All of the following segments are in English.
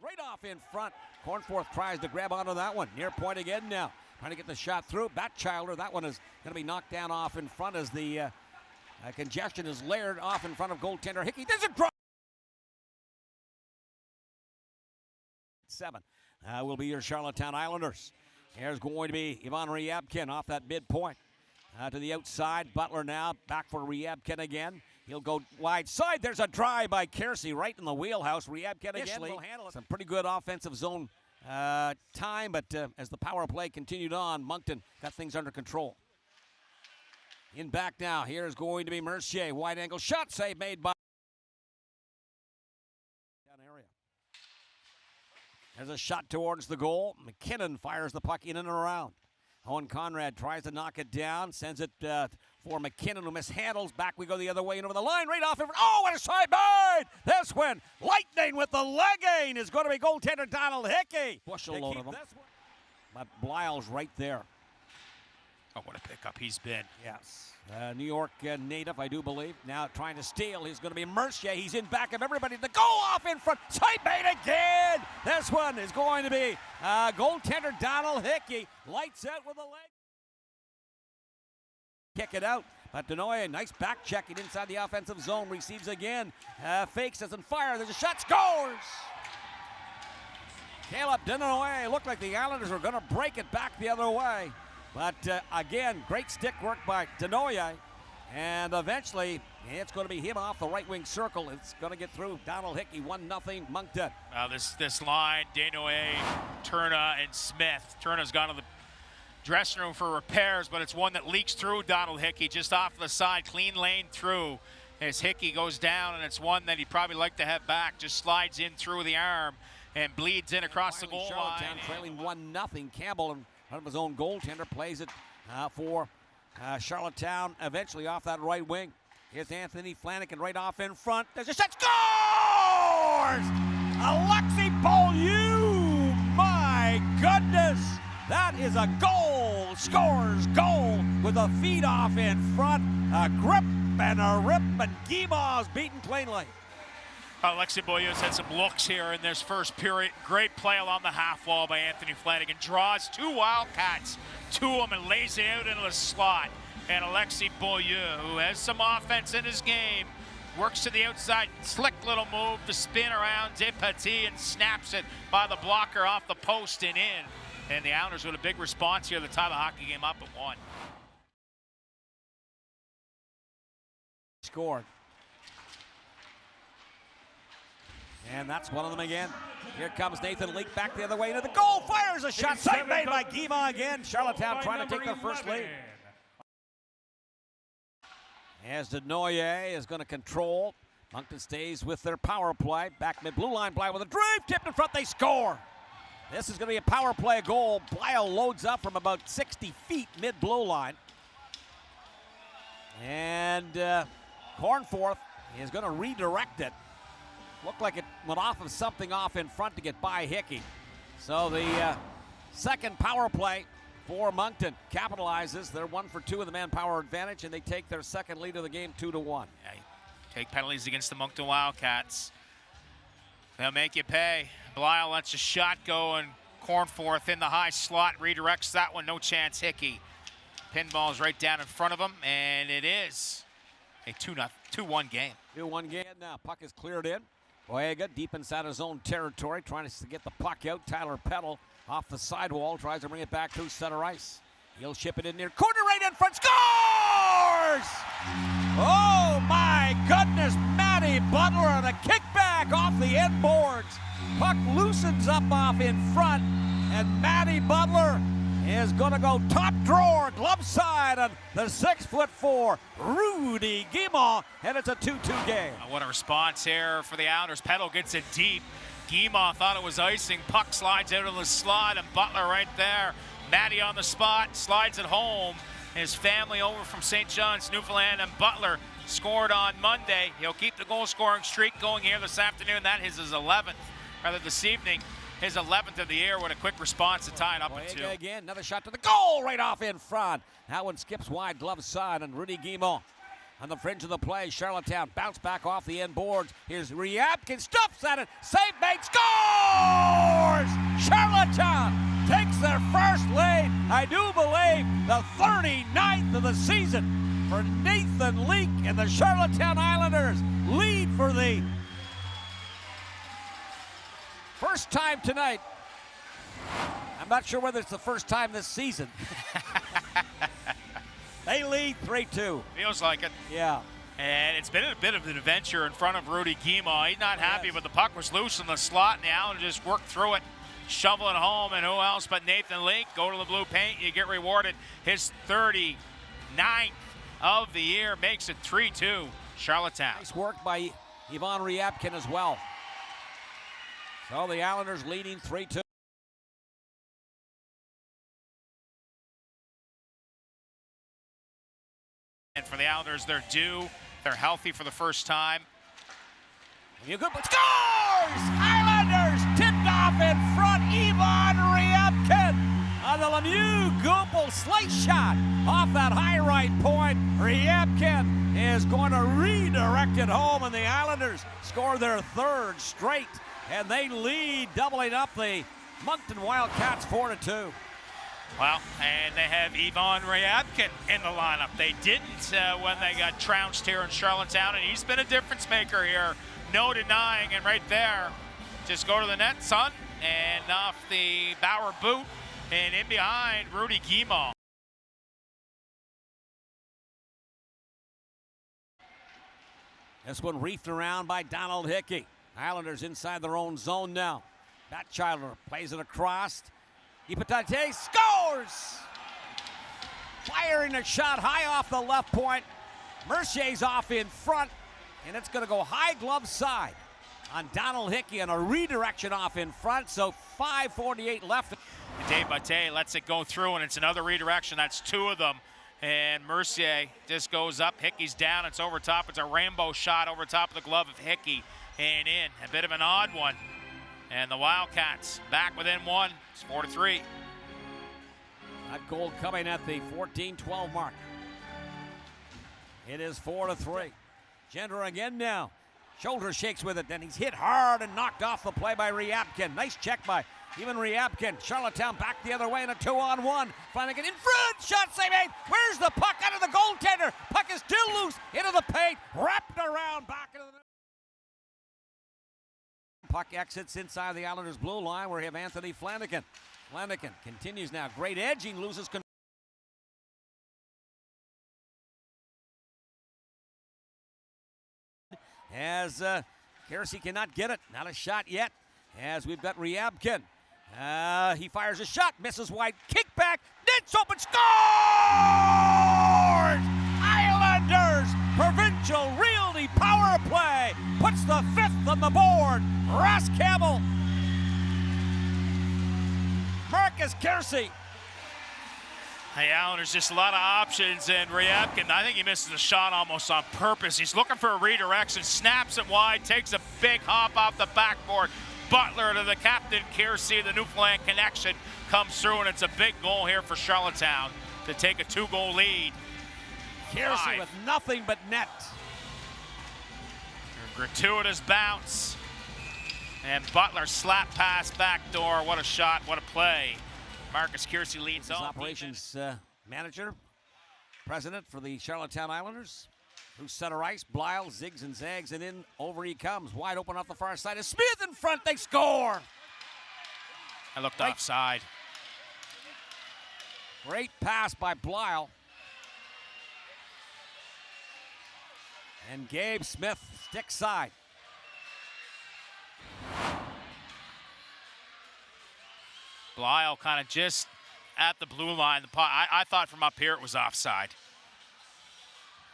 Right off in front. Cornforth tries to grab onto that one. Near point again now. Trying to get the shot through. Batchilder, that one is going to be knocked down off in front as the congestion is layered off in front of goaltender Hickey. There's a drop. 7 will be your Charlottetown Islanders. Here's going to be Ivan Ryabkin off that midpoint. To the outside. Butler now back for Ryabkin again. He'll go wide side. There's a drive by Kersey right in the wheelhouse. Ryabkin again will handle it. Some pretty good offensive zone time, but as the power play continued on, Moncton got things under control. In back now, here's going to be Mercier. Wide angle shot save made by down area. There's a shot towards the goal. McKinnon fires the puck in and around. Owen Conrad tries to knock it down, sends it for McKinnon, who mishandles. Back we go the other way and over the line, right off. Oh, what a side made! This one, lightning with the legging is going to be goaltender Donald Hickey. Bushel load of them. But Blyle's right there. Oh, what a pickup he's been. Yes. New York native, I do believe. Now trying to steal. He's going to be Mercier. He's in back of everybody. The goal off in front. Side made again. This one is going to be goaltender Donald Hickey. Lights out with a leg. Kick it out. But Denoye, nice back checking inside the offensive zone. Receives again. Fakes, doesn't fire. There's a shot. Scores! Caleb Denoye looked like the Islanders were going to break it back the other way. But again, great stick work by Denoye. And eventually, it's going to be him off the right wing circle. It's going to get through. Donald Hickey, 1-0 Moncton. This line, Denoye, Turner, and Smith. Turner's gone to the dressing room for repairs, but it's one that leaks through Donald Hickey just off the side. Clean lane through as Hickey goes down, and it's one that he'd probably like to have back. Just slides in through the arm and bleeds in across the goal line. Trailing 1-0. Campbell in front of his own goaltender plays it for Charlottetown, eventually off that right wing. Here's Anthony Flanagan right off in front. There's a shot. Scores! Alexei Beaulieu! My goodness! That is a goal! Scores goal with a feed off in front. A grip and a rip, and Guimau's beaten cleanly. Alexei Beaulieu's had some looks here in this first period. Great play along the half wall by Anthony Flanagan. Draws two Wildcats to him and lays it out into the slot. And Alexei Beaulieu, who has some offense in his game, works to the outside, slick little move to spin around Depetit and snaps it by the blocker off the post and in. And the Islanders with a big response here to tie the hockey game up at 1. Scored. And that's one of them again. Here comes Nathan Leake back the other way into the goal. Fires a shot. Save made by Guimau again. Charlottetown trying to take their first lead. As Denoye is going to control. Moncton stays with their power play. Back mid blue line. Blyle with a drive. Tipped in front. They score. This is going to be a power play goal. Blyle loads up from about 60 feet mid blue line. And Cornforth is going to redirect it. Looked like it went off of something off in front to get by Hickey. So the second power play for Moncton capitalizes. They're 1 for 2 in the manpower advantage, and they take their second lead of the game 2-1. Yeah, take penalties against the Moncton Wildcats. They'll make you pay. Blyle lets a shot go, and Cornforth in the high slot redirects that one. No chance, Hickey. Pinball's right down in front of him, and it is a 2-1 game. 2-1 game now. Puck is cleared in. Boyega deep inside his own territory, trying to get the puck out. Tyler Peddle off the sidewall, tries to bring it back through center ice. He'll ship it in near corner, right in front, scores! Oh my goodness, Matty Butler on a kickback off the end boards. Puck loosens up off in front, and Matty Butler is going to go top drawer, glove side on the 6'4" Rudy Guimau, and it's a 2-2 game. What a response here for the Islanders. Peddle gets it deep. Guimau thought it was icing. Puck slides out of the slot, and Butler right there. Matty on the spot, slides it home. His family over from St. John's, Newfoundland, and Butler scored on Monday. He'll keep the goal-scoring streak going here this afternoon. That is his 11th, rather this evening. His 11th of the year with a quick response to tie it up at 2. Again, another shot to the goal right off in front. That one skips wide, glove side, and Rudy Guimau On the fringe of the play, Charlottetown bounce back off the end boards. Here's Ryabkin, stops at it, save made, scores! Charlottetown takes their first lead. I do believe the 39th of the season for Nathan Leak and the Charlottetown Islanders lead for the first time tonight. I'm not sure whether it's the first time this season. They lead 3-2. Feels like it. Yeah. And it's been a bit of an adventure in front of Rudy Guimont. He's not happy, but the puck was loose in the slot now and just worked through it, shovel it home, and who else but Nathan Link? Go to the blue paint, you get rewarded. His 39th of the year makes it 3-2 Charlottetown. Nice work by Ivan Ryabkin as well. So the Islanders leading 3-2. And for the Islanders, they're due. They're healthy for the first time. You good, but scores! Islanders tipped off in front. Ivan Ryabkin on the Lemieux Goupil slice shot off that high right point. Ryabkin is going to redirect it home, and the Islanders score their third straight, and they lead, doubling up the Moncton Wildcats 4-2. Well, and they have Ivan Ryabkin in the lineup. They didn't when they got trounced here in Charlottetown, and he's been a difference maker here. No denying, and right there, just go to the net, son, and off the Bauer boot, and in behind, Rudy Guimont. This one reefed around by Donald Hickey. Islanders inside their own zone now. Batchelder plays it across. Ipatate scores! Firing a shot high off the left point. Mercier's off in front, and it's going to go high glove side on Donald Hickey and a redirection off in front, so 5:48 left. Dave Bate lets it go through, and it's another redirection. That's two of them. And Mercier just goes up. Hickey's down. It's over top. It's a rainbow shot over top of the glove of Hickey and in. A bit of an odd one. And the Wildcats back within one. It's 4-3. That goal coming at the 14-12 mark. It is 4-3. Gender again now. Shoulder shakes with it, then he's hit hard and knocked off the play by Ryabkin. Nice check by even Ryabkin. Charlottetown back the other way in a 2-on-1. Flanagan in front, shot save made. Where's the puck? Out of the goaltender. Puck is still loose, into the paint, wrapped around, back into the net. Puck exits inside the Islanders' blue line where we have Anthony Flanagan. Flanagan continues now. Great edging, loses control. As Kersey cannot get it. Not a shot yet. As we've got Ryabkin. He fires a shot, misses wide. Kick back. Net's open. Scores! Islanders! Provincial Realty power play. Puts the fifth on the board. Ross Campbell. Marcus Kersey. The Islanders just a lot of options, and Ryabkin, I think he misses the shot almost on purpose. He's looking for a redirection, snaps it wide, takes a big hop off the backboard. Butler to the captain, Kersey, the Newfoundland connection comes through, and it's a big goal here for Charlottetown to take a 2-goal lead. Kersey with nothing but net. Gratuitous bounce. And Butler slap pass backdoor. What a shot, what a play. Marcus Kersey leads on. Operations manager, president for the Charlottetown Islanders. Through center ice, Blyle zigs and zags, and in over he comes. Wide open off the far side. Is Smith in front, they score! I looked offside. Great pass by Blyle. And Gabe Smith, stick side. Blyle kind of just at the blue line. I thought from up here it was offside.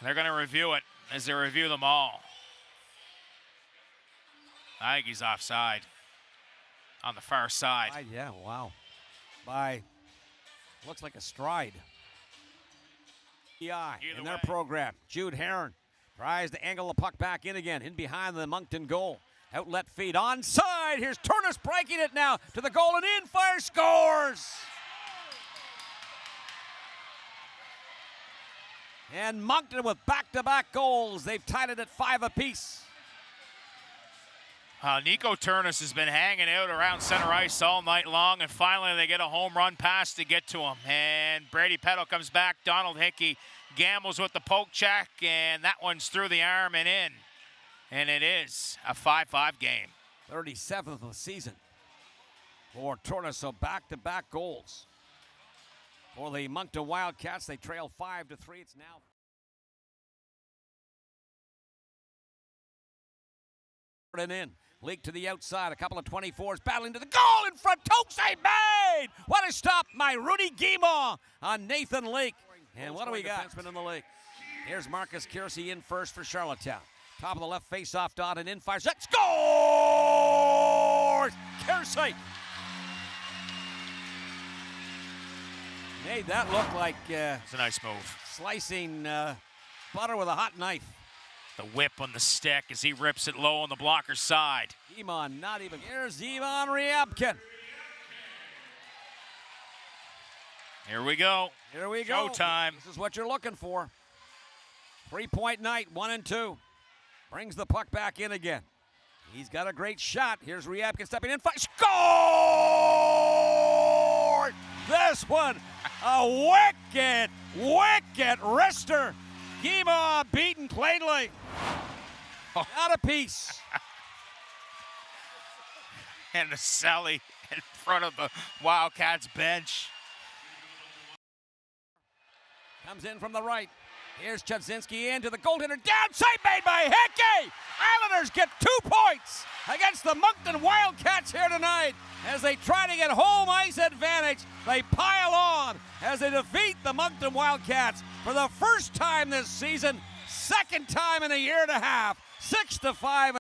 They're going to review it as they review them all. I think he's offside on the far side. Yeah, wow. By, looks like a stride. In their program, Jude Heron tries to angle the puck back in again, in behind the Moncton goal. Outlet feed onside. Here's Turnus breaking it now to the goal and in. Fire scores. And Moncton with back-to-back goals. They've tied it at 5 apiece. Nico Turnus has been hanging out around center ice all night long, and finally they get a home run pass to get to him. And Brady Peddle comes back. Donald Hickey gambles with the poke check, and that one's through the arm and in. And it is a 5-5 game. 37th of the season for Turnus, so back-to-back goals. For the Moncton Wildcats, they trail 5-3. It's now and in. Leak to the outside. A couple of 24s battling to the goal in front. Toke save made! What a stop by Rudy Guimont on Nathan Leak. And what do we got? Defenseman in the league. Here's Marcus Kiersey in first for Charlottetown. Top of the left face-off dot and in fires. That scores! Kiersey made that look like It's a nice move. slicing butter with a hot knife. The whip on the stick as he rips it low on the blocker's side. Iman not even. Here's Ivan Ryabkin. Here we go. Here we go. Showtime. This is what you're looking for. 3-point night, 1 and 2. Brings the puck back in again. He's got a great shot. Here's Ryabkin stepping in. Score! This one, a wicked wrister. Guimont beaten cleanly. Not a piece. And the Sally in front of the Wildcats bench. Comes in from the right. Here's Chudzinski into the goaltender. Down, save made by Hickey. Islanders get 2 points against the Moncton Wildcats here tonight. As they try to get home ice advantage, they pile on as they defeat the Moncton Wildcats for the first time this season, second time in a year and a half, 6-5.